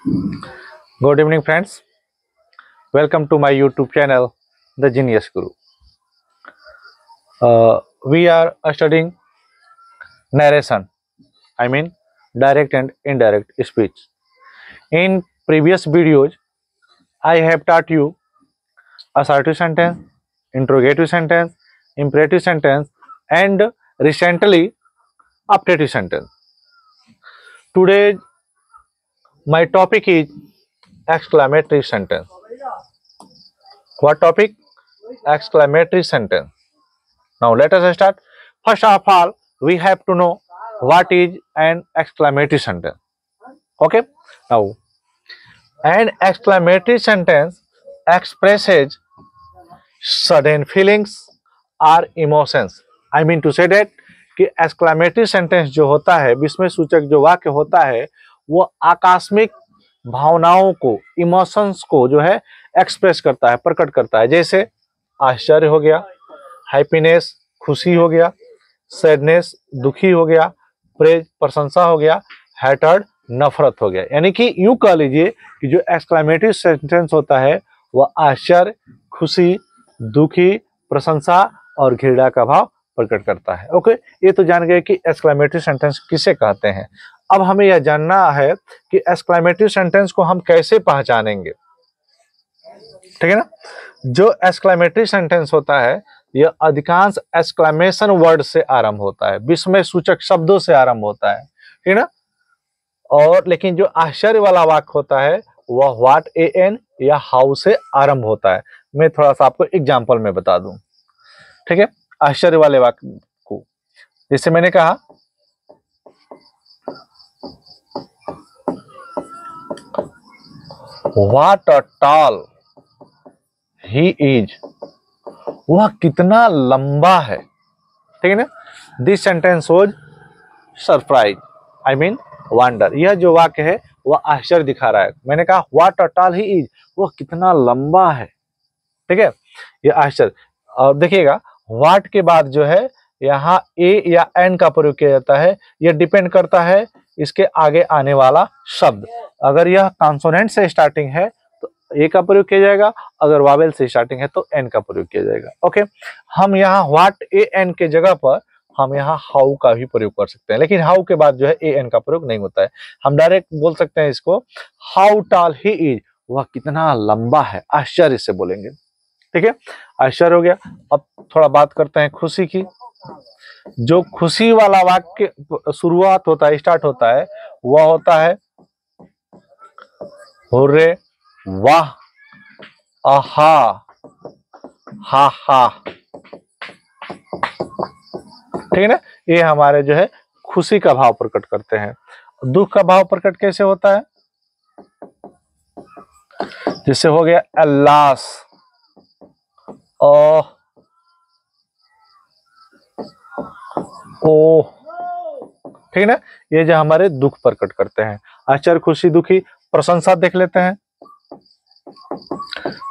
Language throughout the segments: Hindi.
Good evening, friends. Welcome to my YouTube channel, The Genius Guru. We are studying narration, I mean direct and indirect speech. In previous videos, I have taught you assertive sentence, interrogative sentence, imperative sentence, and recently optative sentence. Today, my topic is exclamatory sentence. What topic? Exclamatory sentence. Now let us start. First of all, we have to know what is an exclamatory sentence. Okay. Now, an exclamatory sentence expresses sudden feelings or emotions. I mean to say that कि exclamatory sentence जो होता है, विस्मय सूचक जो वाक्य होता है, वो आकस्मिक भावनाओं को, इमोशंस को जो है एक्सप्रेस करता है, प्रकट करता है। जैसे आश्चर्य हो गया, हैप्पीनेस खुशी हो गया, सैडनेस दुखी हो गया, प्रेज प्रशंसा हो गया, हेटर्ड नफरत हो गया। यानी कि यूं कह लीजिए कि जो एक्सक्लेमेटरी सेंटेंस होता है वह आश्चर्य, खुशी, दुखी, प्रशंसा और घृणा का भाव प्रकट करता है। ओके, ये तो जान गए कि एक्सक्लेमेटरी सेंटेंस किसे कहते हैं। अब हमें यह जानना है कि एक्सक्लेमेटरी सेंटेंस को हम कैसे पहचानेंगे। ठीक है ना। जो एक्सक्लेमेटरी सेंटेंस होता है यह अधिकांश एक्सक्लेमेशन वर्ड से आरंभ होता है, विस्मय सूचक शब्दों से आरंभ होता है, ठीक है ना। और लेकिन जो आश्चर्य वाला वाक्य होता है वह व्हाट एन या हाउ से आरंभ होता है। मैं थोड़ा सा आपको एग्जांपल में बता दूं, ठीक है। आश्चर्य वाले वाक्य को जैसे मैंने कहा, what a tall he is, वह कितना लंबा है, ठीक है ना। This sentence was surprise, I mean wonder. यह जो वाक्य है वह आश्चर्य दिखा रहा है। मैंने कहा what a tall he is, वह कितना लंबा है, ठीक है, यह आश्चर्य। और देखिएगा व्हाट के बाद जो है यहाँ ए या एन का प्रयोग किया जाता है। यह डिपेंड करता है इसके आगे आने वाला शब्द। अगर यह कॉन्सोनेंट से स्टार्टिंग है तो ए का प्रयोग किया जाएगा, अगर वावेल से स्टार्टिंग है तो एन का प्रयोग किया जाएगा। ओके, हम यहाँ व्हाट ए एन के जगह पर हम यहाँ हाउ का भी प्रयोग कर सकते हैं, लेकिन हाउ के बाद जो है ए एन का प्रयोग नहीं होता है। हम डायरेक्ट बोल सकते हैं इसको हाउ टॉल ही इज, वह कितना लंबा है, आश्चर्य से बोलेंगे, ठीक है। आश्चर्य हो गया। अब थोड़ा बात करते हैं खुशी की। जो खुशी वाला वाक्य शुरुआत होता है, स्टार्ट होता है, वह होता है हुर्रे, वाह, आहा, हा हा, ठीक है ना। ये हमारे जो है खुशी का भाव प्रकट करते हैं। दुख का भाव प्रकट कैसे होता है, जैसे हो गया अल्लास, ओह, ओह, ठीक है ना। ये जो हमारे दुख प्रकट करते हैं। आश्चर्य, खुशी, दुखी। प्रशंसा देख लेते हैं।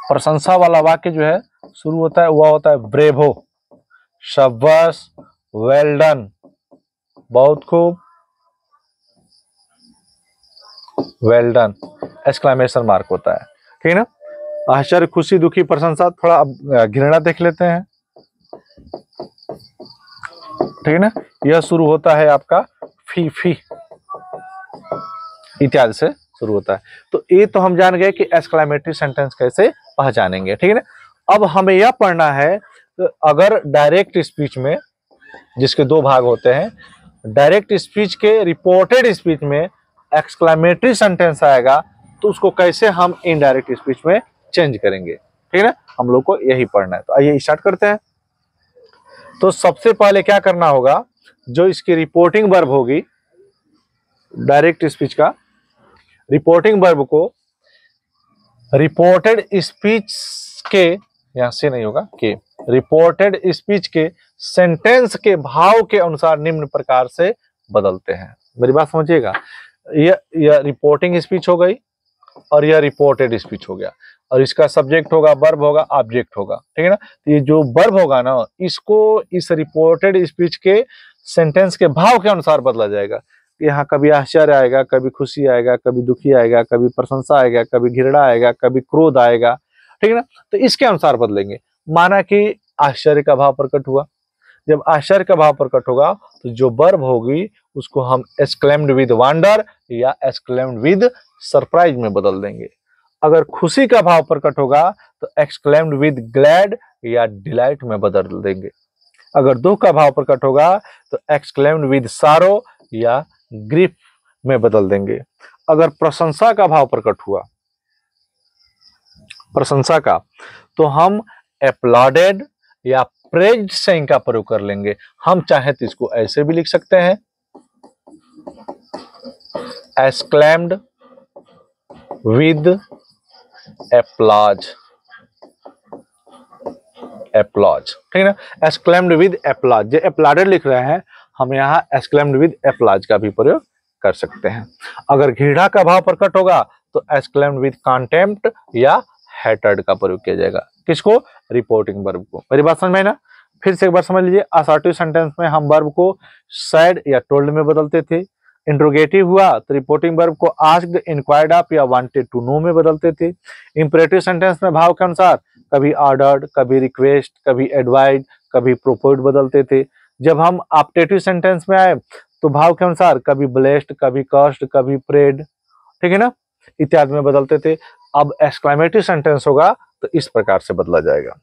प्रशंसा वाला वाक्य जो है शुरू होता है वह होता है ब्रेवो, शाबाश, वेल डन, बहुत खूब, वेल डन, एक्सक्लेमेशन मार्क होता है, ठीक है ना। आश्चर्य, खुशी, दुखी, प्रशंसा। थोड़ा घृणा देख लेते हैं, ठीक है ना। यह शुरू होता है आपका फी फी इत्यादि से शुरू होता है। तो ये तो हम जान गए कि एक्सक्लेमेटरी सेंटेंस कैसे पहचानेंगे, ठीक है ना। अब हमें यह पढ़ना है अगर डायरेक्ट स्पीच में, जिसके दो भाग होते हैं, डायरेक्ट स्पीच के रिपोर्टेड स्पीच में एक्सक्लेमेटरी सेंटेंस आएगा तो उसको कैसे हम इनडायरेक्ट स्पीच में चेंज करेंगे, ठीक है ना। हम लोग को यही पढ़ना है। तो आइए स्टार्ट करते हैं। तो सबसे पहले क्या करना होगा, जो इसकी रिपोर्टिंग वर्ब होगी डायरेक्ट स्पीच का, रिपोर्टिंग वर्ब को रिपोर्टेड स्पीच के, यहां से नहीं होगा, कि रिपोर्टेड स्पीच के सेंटेंस के भाव के अनुसार निम्न प्रकार से बदलते हैं। मेरी बात समझिएगा। यह रिपोर्टिंग स्पीच हो गई और यह रिपोर्टेड स्पीच हो गया, और इसका सब्जेक्ट होगा, वर्ब होगा, ऑब्जेक्ट होगा, ठीक है ना। तो ये जो वर्ब होगा ना, इसको इस रिपोर्टेड स्पीच के सेंटेंस के भाव के अनुसार बदला जाएगा। यहाँ कभी आश्चर्य आएगा, कभी खुशी आएगा, कभी दुखी आएगा, कभी प्रशंसा आएगा, कभी घृणा आएगा, कभी क्रोध आएगा, ठीक है ना। तो इसके अनुसार बदलेंगे। माना कि आश्चर्य का भाव प्रकट हुआ, जब आश्चर्य का भाव प्रकट होगा तो जो वर्ब होगी उसको हम एक्सक्लेम्ड विद वंडर या एक्सक्लेम्ड विद सरप्राइज में बदल देंगे। अगर खुशी का भाव प्रकट होगा तो एक्सक्लेम्ड विद ग्लैड या डिलाइट में बदल देंगे। अगर दुख का भाव प्रकट होगा तो एक्सक्लेम्ड विद सारो या ग्रीफ में बदल देंगे। अगर प्रशंसा का भाव प्रकट हुआ, प्रशंसा का, तो हम एप्लॉडेड या प्रेज्ड से इनका प्रयोग कर लेंगे। हम चाहे तो इसको ऐसे भी लिख सकते हैं, एक्सक्लेम्ड विद एप्लॉज, एप्लॉज, ठीक है ना। एक्सक्लेम्ड विद एप्लॉज, जो एप्लॉडेड लिख रहे हैं हम यहाँ एक्सक्लेम्ड विद एप्लॉज का भी प्रयोग कर सकते हैं। अगर घृणा का भाव प्रकट होगा तो एक्सक्लेम्ड विद कॉन्टेम्प्ट या हेटेड का प्रयोग किया जाएगा। किसको? रिपोर्टिंग वर्ब को। मेरी बात समझ में ना? फिर से एक बार समझ लीजिए। असर्टिव सेंटेंस में हम वर्ब को सैड या टोल्ड में बदलते थे। इंट्रोगेटिव हुआ तो रिपोर्टिंग वर्ब को आस्क्ड, इंक्वायर्ड ऑफ या वांटेड टू नो में बदलते थे। इंपरेटिव सेंटेंस में भाव के अनुसार कभी ऑर्डर्ड, कभी रिक्वेस्ट, कभी एडवाइड, कभी प्रोपोज्ड बदलते थे। जब हम ऑप्टेटिव सेंटेंस में आए तो भाव के अनुसार कभी ब्लेस्ड, कभी कर्स्ड, कभी प्रेड, ठीक है ना, इत्यादि में बदलते थे। अब एक्सक्लेमेटिव सेंटेंस होगा तो इस प्रकार से बदला जाएगा।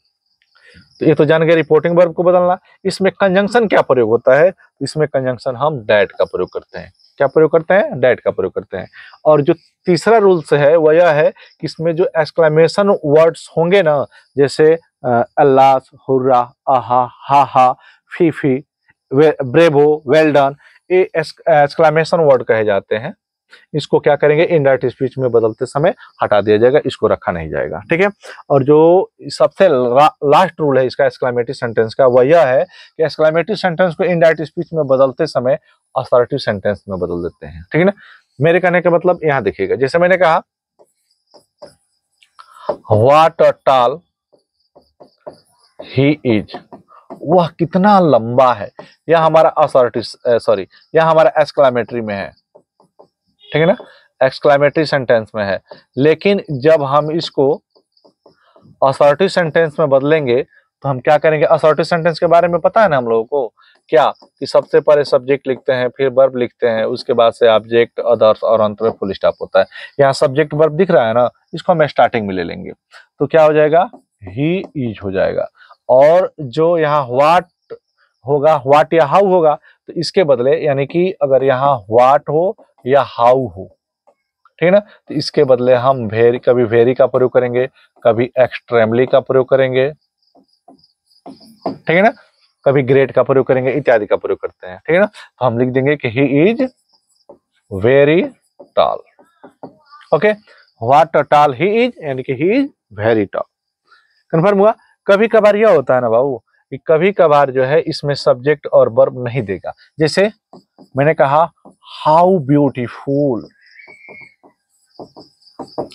तो ये तो जान गए रिपोर्टिंग वर्ब को बदलना। इसमें कंजंक्शन क्या प्रयोग होता है? इसमें कंजंक्शन हम दैट का प्रयोग करते हैं। क्या प्रयोग करते हैं? दैट का प्रयोग करते हैं। और जो तीसरा रूल्स है वह यह है कि इसमें जो एक्सक्लेमेशन वर्ड्स होंगे ना, जैसे अल्लाह, हुर्रा, आहा, हा हा, फी फी, ब्रेवो, वेल डन, ये एक्सक्लेमेशन वर्ड कहे जाते हैं। इसको क्या करेंगे? इनडायरेक्ट स्पीच में बदलते समय हटा दिया जाएगा, इसको रखा नहीं जाएगा, ठीक है। और जो सबसे लास्ट रूल है इसका एक्सक्लेमेटिव सेंटेंस का, वह यह है कि एक्सक्लेमेटिव सेंटेंस को इनडायरेक्ट स्पीच में बदलते समय असर्टिव सेंटेंस में बदल देते हैं, ठीक है ना। मेरे कहने का मतलब यहाँ देखिएगा, जैसे मैंने कहा what a tall he is, वह कितना लंबा है, यह हमारा असर्टिव यह हमारा एक्सक्लेमेटरी में है, ठीक है ना, एक्सक्लेमेटरी सेंटेंस में है। लेकिन जब हम इसको असर्टिव सेंटेंस में बदलेंगे तो हम क्या करेंगे? असर्टिव सेंटेंस के बारे में पता है ना हम लोगों को, क्या कि सबसे पहले सब्जेक्ट लिखते हैं, फिर वर्ब लिखते हैं, उसके बाद से ऑब्जेक्ट, अदर्स और अंत में फुल स्टॉप होता है। यहाँ सब्जेक्ट वर्ब दिख रहा है ना, इसको हम स्टार्टिंग में ले लेंगे तो क्या हो जाएगा? ही इज हो जाएगा। और जो यहाँ व्हाट होगा, व्हाट या हाउ होगा, तो इसके बदले यानी कि अगर यहाँ व्हाट हो या हाउ हो, ठीक है ना, तो इसके बदले हम कभी वेरी का प्रयोग करेंगे, कभी एक्सट्रीमली का प्रयोग करेंगे, ठीक है ना, कभी ग्रेट का प्रयोग करेंगे, इत्यादि का प्रयोग करते हैं, ठीक है ना। तो हम लिख देंगे कि he is very tall. Okay, what tall he is यानी कि he is very tall. Confirm हुआ? कभी कभार यह होता है ना बाबू कि कभी कभार जो है इसमें सब्जेक्ट और वर्ब नहीं देगा। जैसे मैंने कहा हाउ ब्यूटीफुल,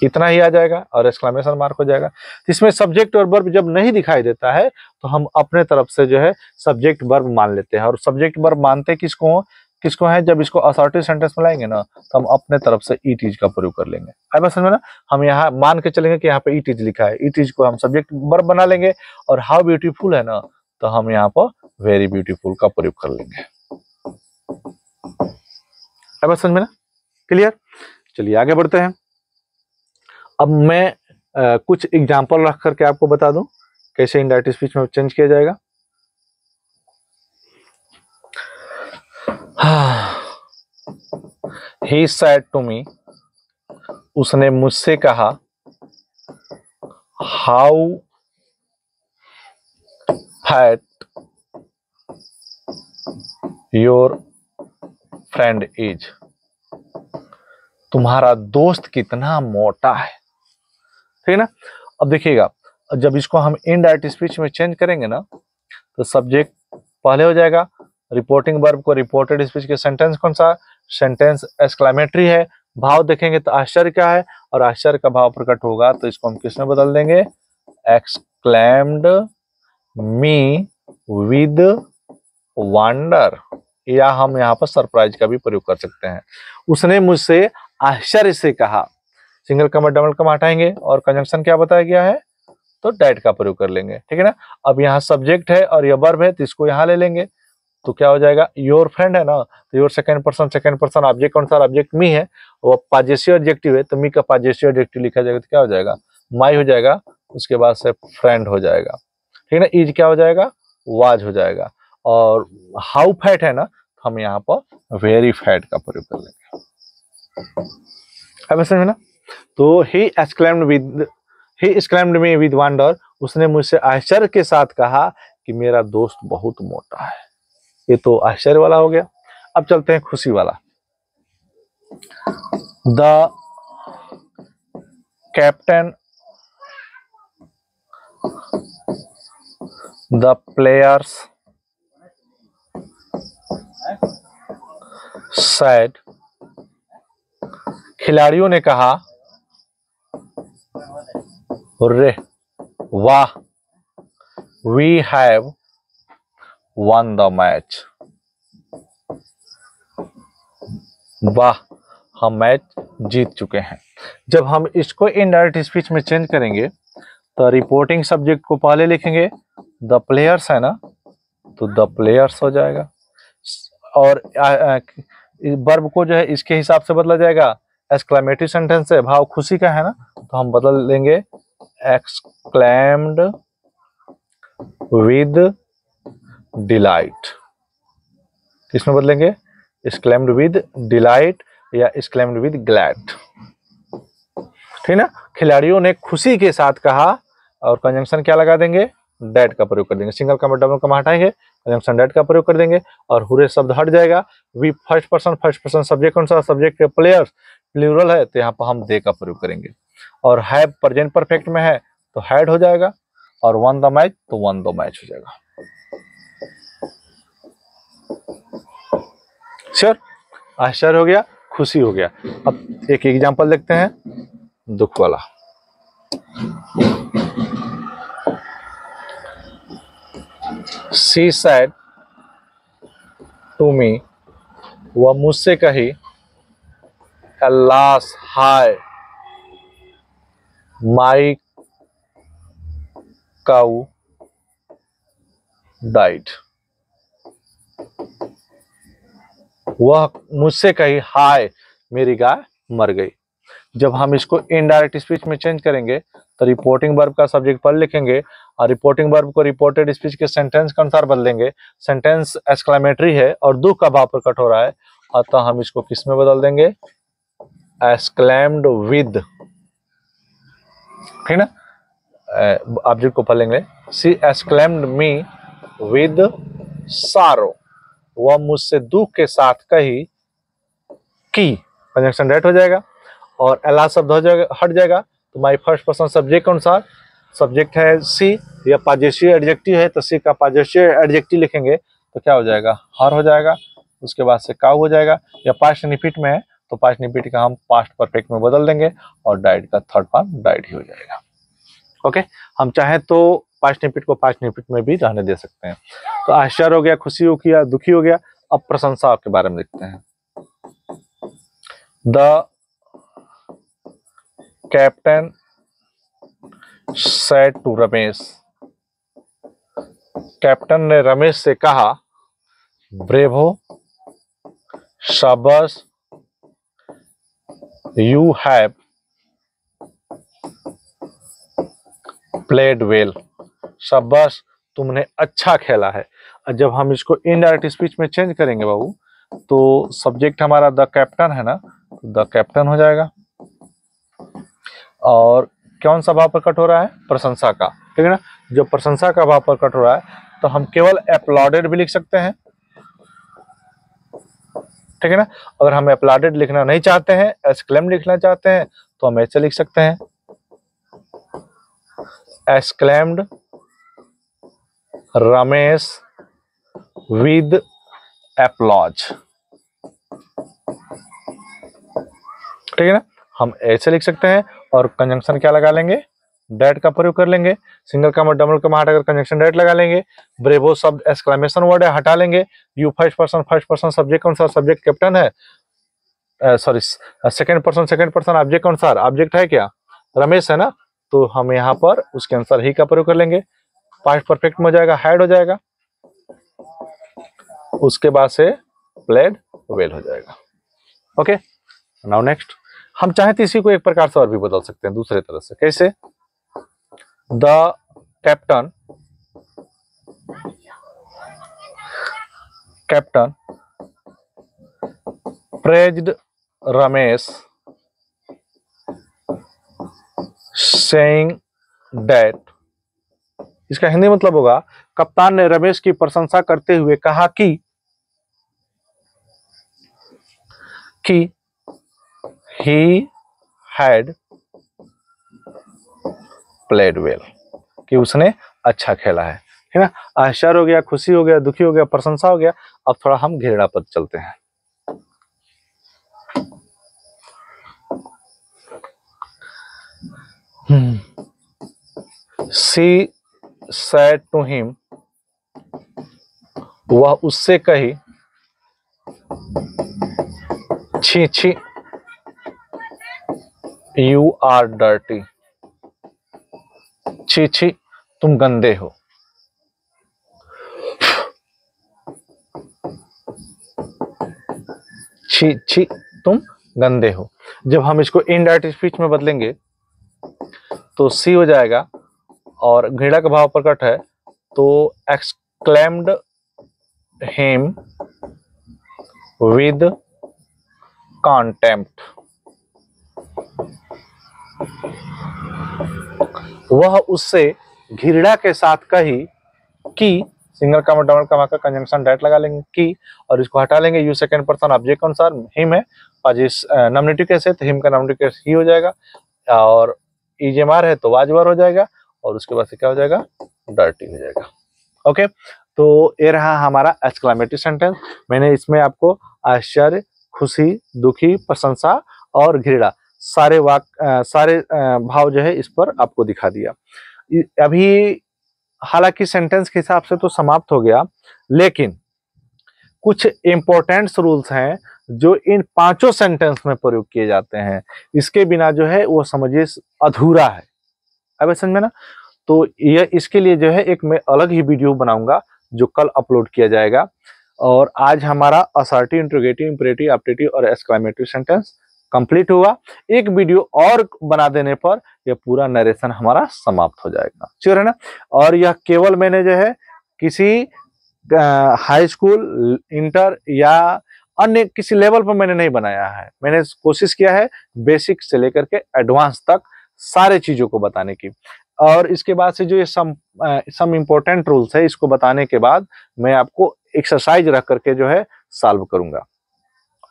इतना ही आ जाएगा और एक्सक्लेमेशन मार्क हो जाएगा। इसमें सब्जेक्ट और वर्ब जब नहीं दिखाई देता है तो हम अपने तरफ से जो है सब्जेक्ट वर्ब मान लेते हैं। और सब्जेक्ट वर्ब मानते किसको किसको है? जब इसको असर्टिव सेंटेंस में लाएंगे ना तो हम अपने तरफ से इट इज का प्रयोग कर लेंगे। आई बात समझ में ना? हम यहाँ मान के चलेंगे कि यहाँ पे इट इज लिखा है, इट इज को हम सब्जेक्ट वर्ब बना लेंगे, और हाउ ब्यूटीफुल है ना तो हम यहाँ पर वेरी ब्यूटीफुल का प्रयोग कर लेंगे। आई बात समझ में ना? क्लियर? चलिए आगे बढ़ते हैं। अब मैं कुछ एग्जाम्पल रख करके आपको बता दूं कैसे इनडायरेक्ट स्पीच में चेंज किया जाएगा। He said to me, उसने मुझसे कहा, how fat your friend is, तुम्हारा दोस्त कितना मोटा है, ठीक है ना। अब देखिएगा, जब इसको हम इनडायरेक्ट स्पीच में चेंज करेंगे ना तो सब्जेक्ट पहले हो जाएगा, रिपोर्टिंग वर्ब को रिपोर्टेड स्पीच के सेंटेंस कौन सा? सेंटेंस एक्सक्लेमेटरी है। भाव देखेंगे तो आश्चर्य क्या है, और आश्चर्य का भाव प्रकट होगा तो इसको हम किस में बदल देंगे? एक्सक्लेम्ड मी विद वंडर, या हम यहाँ पर सरप्राइज का भी प्रयोग कर सकते हैं। उसने मुझसे आश्चर्य से कहा। सिंगल कमा डबल कमा हटाएंगे और कंजंक्शन क्या बताया गया है, तो डैट का प्रयोग कर लेंगे, ठीक है ना। अब यहाँ सब्जेक्ट है और यह वर्ब है, तो इसको यहाँ ले लेंगे, तो क्या हो जाएगा, योर फ्रेंड है ना, तो योर सेकंड पर्सन ऑब्जेक्ट कौन सा, ऑब्जेक्ट मी है, वो पॉजेसिव एडजेक्टिव है, तो मी का पॉजेसिव एडजेक्टिव लिखा जाएगा, तो क्या हो जाएगा, माई हो जाएगा, उसके बाद से फ्रेंड हो जाएगा, ठीक है ना। इज क्या हो जाएगा, वाज हो जाएगा, और हाउ फैट है ना, तो हम यहाँ पर वेरी फैट का प्रयोग कर लेंगे। अब समझ में ना। तो he exclaimed me with wonder, उसने मुझसे आश्चर्य के साथ कहा कि मेरा दोस्त बहुत मोटा है। ये तो आश्चर्य वाला हो गया। अब चलते हैं खुशी वाला। The captain the players said, खिलाड़ियों ने कहा, हुर्रे, वाह, we have won the match, वाह, हम मैच जीत चुके हैं। जब हम इसको इनडायरेक्ट स्पीच में चेंज करेंगे तो रिपोर्टिंग सब्जेक्ट को पहले लिखेंगे, द प्लेयर्स है ना, तो द प्लेयर्स हो जाएगा, और वर्ब को जो है इसके हिसाब से बदला जाएगा। एक्सक्लेमेटरी सेंटेंस है, भाव खुशी का है ना, तो हम बदल लेंगे एक्सक्लेम्ड विद डिलाइट। किसमें बदलेंगे, एक्सक्लेम्ड विद डिलाइट या एक्सक्लेम्ड विद ग्लैड, ठीक ना। खिलाड़ियों ने खुशी के साथ कहा, और कंजंक्शन क्या लगा देंगे, डैट का प्रयोग कर देंगे। सिंगल कमा डबल कमा हटाएंगे, कंजंक्शन डैट का प्रयोग कर देंगे, और हुर्रे शब्द हट जाएगा। वी फर्स्ट पर्सन सब्जेक्ट कौन सा, सब्जेक्ट प्लेयर्स प्लूरल है, तो यहाँ पर हम दे का प्रयोग करेंगे। और हैव प्रेजेंट परफेक्ट में है तो हैड हो जाएगा, और वन द मैच तो वन द मैच हो जाएगा। श्योर, आश्चर्य हो गया, खुशी हो गया। अब एक एग्जांपल देखते हैं, दुख वाला। She said to me, वह मुझसे कही, alas, hi, my cow died, वह मुझसे कही, हाय, मेरी गाय मर गई। जब हम इसको इनडायरेक्ट स्पीच में चेंज करेंगे तो रिपोर्टिंग वर्ब का सब्जेक्ट पर लिखेंगे, और रिपोर्टिंग वर्ब को रिपोर्टेड स्पीच के सेंटेंस के अनुसार बदलेंगे। सेंटेंस एक्सक्लेमेटरी है और दुख का भाव प्रकट हो रहा है, अतः हम इसको किस में बदल देंगे, एक्सक्लेम्ड विद, ठीक ना। ऑब्जेक्ट को पढ़ेंगे, सी एक्सक्लेम्ड मी विद सारो, वह मुझसे दुख के साथ कही कि, कंजंक्शन डेट हो जाएगा, और अला शब्द हो जाएगा, हट जाएगा, तो माई फर्स्ट पर्सन सब्जेक्ट के अनुसार, सब्जेक्ट है सी, या पॉजेसिव एडजेक्टिव है तो सी का पॉजेसिव एडजेक्टिव लिखेंगे, तो क्या हो जाएगा, हर हो जाएगा, उसके बाद से काउ हो जाएगा, या पास्ट निफिट में है तो पास्ट निफिट का हम पास्ट परफेक्ट में बदल देंगे, और डाइड का थर्ड फॉर्म डाइड ही हो जाएगा। ओके, हम चाहें तो पास्ट निफिट को पास्ट निफिट में भी रहने दे सकते हैं। तो आश्चर्य हो गया, खुशी हो गया, दुखी हो गया। अब प्रशंसा के बारे में देखते हैं। The captain said to Ramesh, captain ने रमेश से कहा, ब्रेवो, शाबाश, यू हैव प्लेड वेल, शाबाश, तुमने अच्छा खेला है। जब हम इसको इनडायरेक्ट स्पीच में चेंज करेंगे बाबू, तो सब्जेक्ट हमारा द कैप्टन है ना, द कैप्टन हो जाएगा, और कौन सा भाव प्रकट हो रहा है, प्रशंसा का, ठीक है ना। जो प्रशंसा का भाव प्रकट हो रहा है तो हम केवल अपलॉडेड भी लिख सकते हैं, ठीक है ना। अगर हम अपलॉडेड लिखना नहीं चाहते हैं, एक्सक्लेम लिखना चाहते हैं, तो हम ऐसे लिख सकते हैं, एक्सक्लेम्ड रमेश विद एप्लॉज, ठीक है ना। हम ऐसे लिख सकते हैं, और कंजंक्शन क्या लगा लेंगे, डैट का प्रयोग कर लेंगे, सिंगल कॉमा डबल कॉमा हटाकर कंजंक्शन डैट लगा लेंगे, ब्रेवो शब्द एक्सक्लेमेशन वर्ड है हटा लेंगे, यू फर्स्ट पर्सन सब्जेक्ट कौन सा, सब्जेक्ट कैप्टन है, सॉरी सेकंड पर्सन ऑब्जेक्ट कौन सा, ऑब्जेक्ट है क्या, रमेश है ना, तो हम यहाँ पर उसके अनुसार ही का प्रयोग कर लेंगे, पास्ट परफेक्ट में हो जाएगा, हैड हो जाएगा, उसके बाद से प्लेड वेल हो जाएगा। ओके, नाउ नेक्स्ट, हम चाहे तो इसी को एक प्रकार से और भी बदल सकते हैं दूसरे तरह से, कैसे, the captain praised Ramesh saying that, इसका हिंदी मतलब होगा कप्तान ने रमेश की प्रशंसा करते हुए कहा कि he had played well, कि उसने अच्छा खेला है ना। आश्चर्य हो गया, खुशी हो गया, दुखी हो गया, प्रशंसा हो गया। अब थोड़ा हम घृणा पर चलते हैं। She said to him, वह उससे कही, छी छी यू आर डर्टी, छी छी तुम गंदे हो। छी छी तुम गंदे हो। जब हम इसको इनडायरेक्ट स्पीच में बदलेंगे तो सी हो जाएगा, और घृणा का भाव प्रकट है तो एक्सक्लेम्ड हिम विद कॉन्टेम्प्ट, वह उससे घृणा के साथ कही कि, सिंगल कॉमा डबल कॉमा का कंजंक्शन डायरेक्ट लगा लेंगे की, और इसको हटा लेंगे, यू सेकंड पर्सन ऑब्जेक्ट अनुसार हिम है, और जिस नॉमिनेटिव केस है तो हिम का नॉमिनेटिव केस ही हो जाएगा, और ईजेमार है तो वाजवार हो जाएगा, और उसके बाद से क्या हो जाएगा, डर्टी हो जाएगा। ओके, तो ये रहा हमारा एक्सक्लेमेटरी सेंटेंस। मैंने इसमें आपको आश्चर्य, खुशी, दुखी, प्रशंसा और घृणा सारे भाव जो है इस पर आपको दिखा दिया। अभी हालांकि सेंटेंस के हिसाब से तो समाप्त हो गया, लेकिन कुछ इंपॉर्टेंट रूल्स हैं जो इन पांचों सेंटेंस में प्रयोग किए जाते हैं। इसके बिना जो है वो समझिए अधूरा है। अब समझ में ना, तो यह इसके लिए जो है एक मैं अलग ही वीडियो बनाऊंगा जो कल अपलोड किया जाएगा। और आज हमारा असर्टिव, इंट्रोगेटिव, इंपरेटिव, एप्टिटिव और एक्सक्लेमेटरी सेंटेंस कंप्लीट हुआ। एक वीडियो और बना देने पर यह पूरा नरेशन हमारा समाप्त हो जाएगा, श्योर है ना। और यह केवल मैंने जो है किसी हाई स्कूल, इंटर या अन्य किसी लेवल पर मैंने नहीं बनाया है। मैंने कोशिश किया है बेसिक से लेकर के एडवांस तक सारे चीजों को बताने की। और इसके बाद से जो ये सम इम्पोर्टेंट रूल्स है, इसको बताने के बाद मैं आपको एक्सरसाइज रख करके जो है सॉल्व करूंगा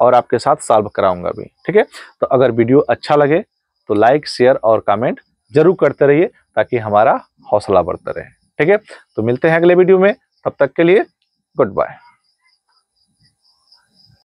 और आपके साथ सॉल्व कराऊंगा भी, ठीक है। तो अगर वीडियो अच्छा लगे तो लाइक, शेयर और कमेंट जरूर करते रहिए ताकि हमारा हौसला बढ़ता रहे, ठीक है। तो मिलते हैं अगले वीडियो में, तब तक के लिए गुड बाय।